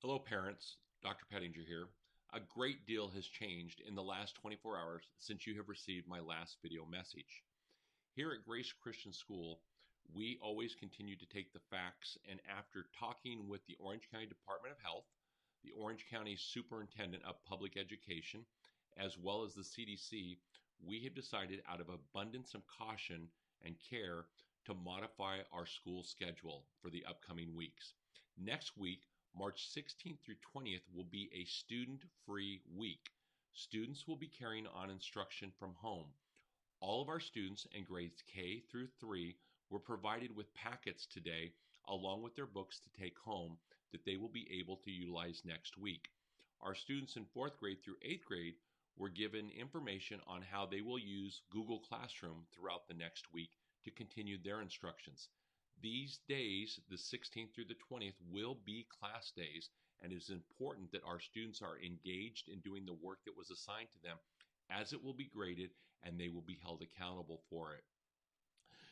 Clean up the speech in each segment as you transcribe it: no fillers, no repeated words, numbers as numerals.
Hello, parents. Dr. Pettinger here. A great deal has changed in the last 24 hours since you have received my last video message. Here at Grace Christian School, we always continue to take the facts, and after talking with the Orange County Department of Health, the Orange County Superintendent of Public Education, as well as the CDC, we have decided out of abundance of caution and care to modify our school schedule for the upcoming weeks. Next week, March 16th through 20th, will be a student-free week. Students will be carrying on instruction from home. All of our students in grades K through 3 were provided with packets today along with their books to take home that they will be able to utilize next week. Our students in 4th grade through 8th grade were given information on how they will use Google Classroom throughout the next week to continue their instructions. These days, the 16th through the 20th, will be class days, and it is important that our students are engaged in doing the work that was assigned to them, as it will be graded and they will be held accountable for it.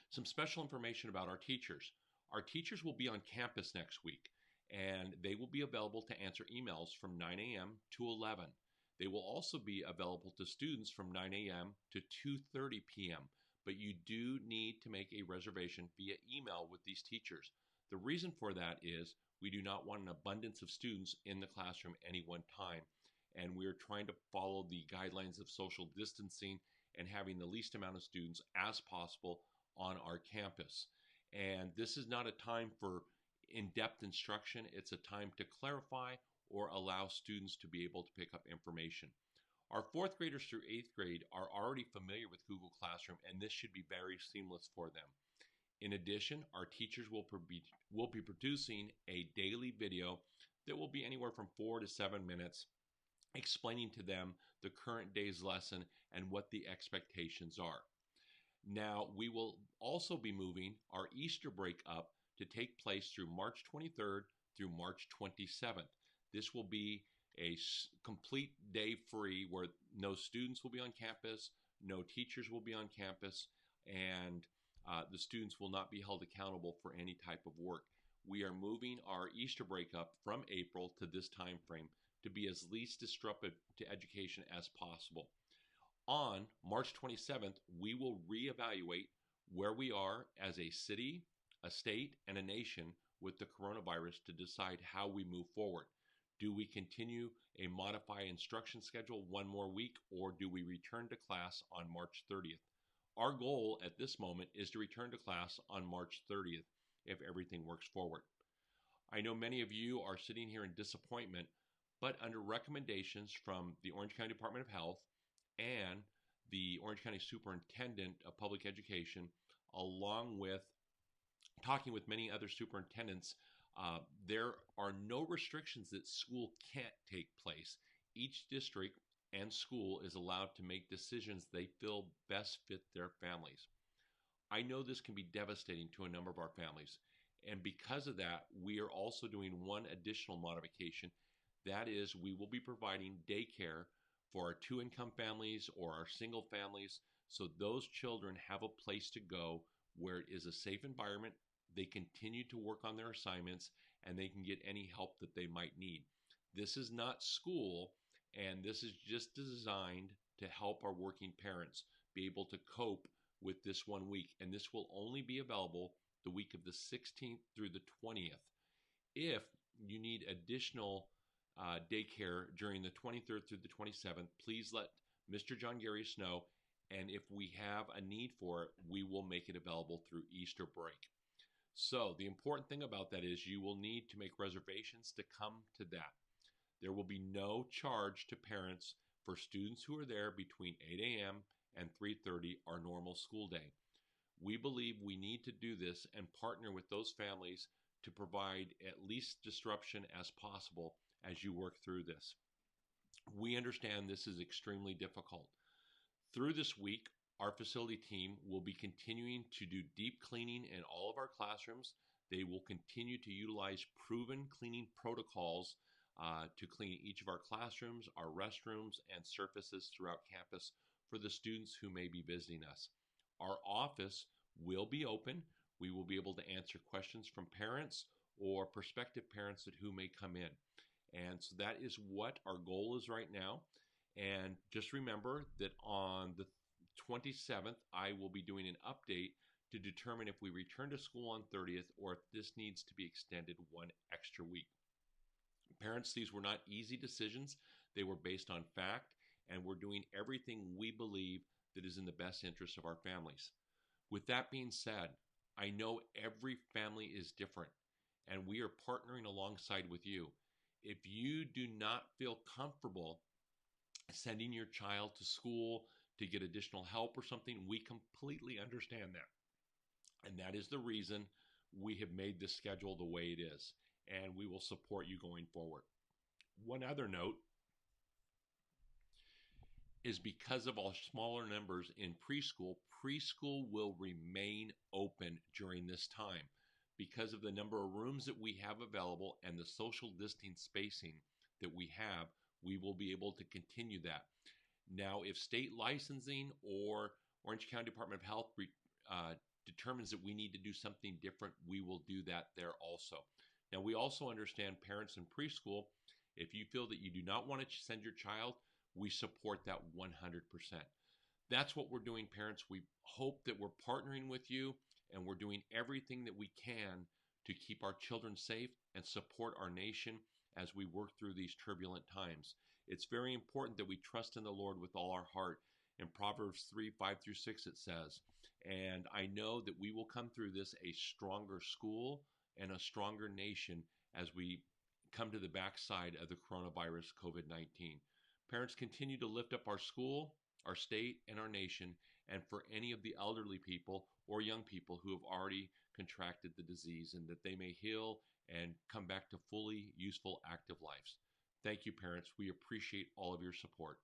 Some special information about our teachers. Our teachers will be on campus next week, and they will be available to answer emails from 9 a.m. to 11. They will also be available to students from 9 a.m. to 2:30 p.m., but you do need to make a reservation via email with these teachers. The reason for that is we do not want an abundance of students in the classroom at any one time, and we're trying to follow the guidelines of social distancing and having the least amount of students as possible on our campus. And this is not a time for in-depth instruction. It's a time to clarify or allow students to be able to pick up information. Our 4th graders through 8th grade are already familiar with Google Classroom, and this should be very seamless for them. In addition, our teachers will be producing a daily video that will be anywhere from 4 to 7 minutes, explaining to them the current day's lesson and what the expectations are. Now, we will also be moving our Easter break up to take place through March 23rd through March 27th. This will be a complete day free where no students will be on campus, no teachers will be on campus, and the students will not be held accountable for any type of work. We are moving our Easter break up from April to this time frame to be as least disruptive to education as possible. On March 27th, we will reevaluate where we are as a city, a state, and a nation with the coronavirus to decide how we move forward. Do we continue a modified instruction schedule one more week, or do we return to class on March 30th? Our goal at this moment is to return to class on March 30th if everything works forward. I know many of you are sitting here in disappointment, but under recommendations from the Orange County Department of Health and the Orange County Superintendent of Public Education, along with talking with many other superintendents, there are no restrictions that school can't take place. Each district and school is allowed to make decisions they feel best fit their families. I know this can be devastating to a number of our families, and because of that, we are also doing one additional modification. That is, we will be providing daycare for our 2-income families or our single families, so those children have a place to go where it is a safe environment. They continue to work on their assignments, and they can get any help that they might need. This is not school, and this is just designed to help our working parents be able to cope with this one week. And this will only be available the week of the 16th through the 20th. If you need additional daycare during the 23rd through the 27th, please let Mr. John Garius know. And if we have a need for it, we will make it available through Easter break. So the important thing about that is you will need to make reservations to come to that. There will be no charge to parents for students who are there between 8 a.m. and 3:30, our normal school day. We believe we need to do this and partner with those families to provide at least disruption as possible as you work through this. We understand this is extremely difficult. Through this week, our facility team will be continuing to do deep cleaning in all of our classrooms. They will continue to utilize proven cleaning protocols to clean each of our classrooms, our restrooms, and surfaces throughout campus for the students who may be visiting us. Our office will be open. We will be able to answer questions from parents or prospective parents who may come in. And so that is what our goal is right now. And just remember that on the 27th, I will be doing an update to determine if we return to school on 30th or if this needs to be extended one extra week. Parents, these were not easy decisions. They were based on fact, and we're doing everything we believe that is in the best interest of our families. With that being said, I know every family is different, and we are partnering alongside with you. If you do not feel comfortable sending your child to school to get additional help or something, we completely understand that. And that is the reason we have made this schedule the way it is, and we will support you going forward. One other note is because of our smaller numbers in preschool, preschool will remain open during this time. Because of the number of rooms that we have available and the social distancing spacing that we have, we will be able to continue that. Now, if state licensing or Orange County Department of Health determines that we need to do something different, we will do that there also. Now, we also understand parents in preschool, if you feel that you do not want to send your child, we support that 100%. That's what we're doing, parents. We hope that we're partnering with you and we're doing everything that we can to keep our children safe and support our nation as we work through these turbulent times. It's very important that we trust in the Lord with all our heart. In Proverbs 3:5-6, it says, and I know that we will come through this a stronger school and a stronger nation as we come to the backside of the coronavirus COVID-19. Parents, continue to lift up our school, our state, and our nation, and for any of the elderly people or young people who have already contracted the disease, and that they may heal and come back to fully useful, active lives. Thank you, parents. We appreciate all of your support.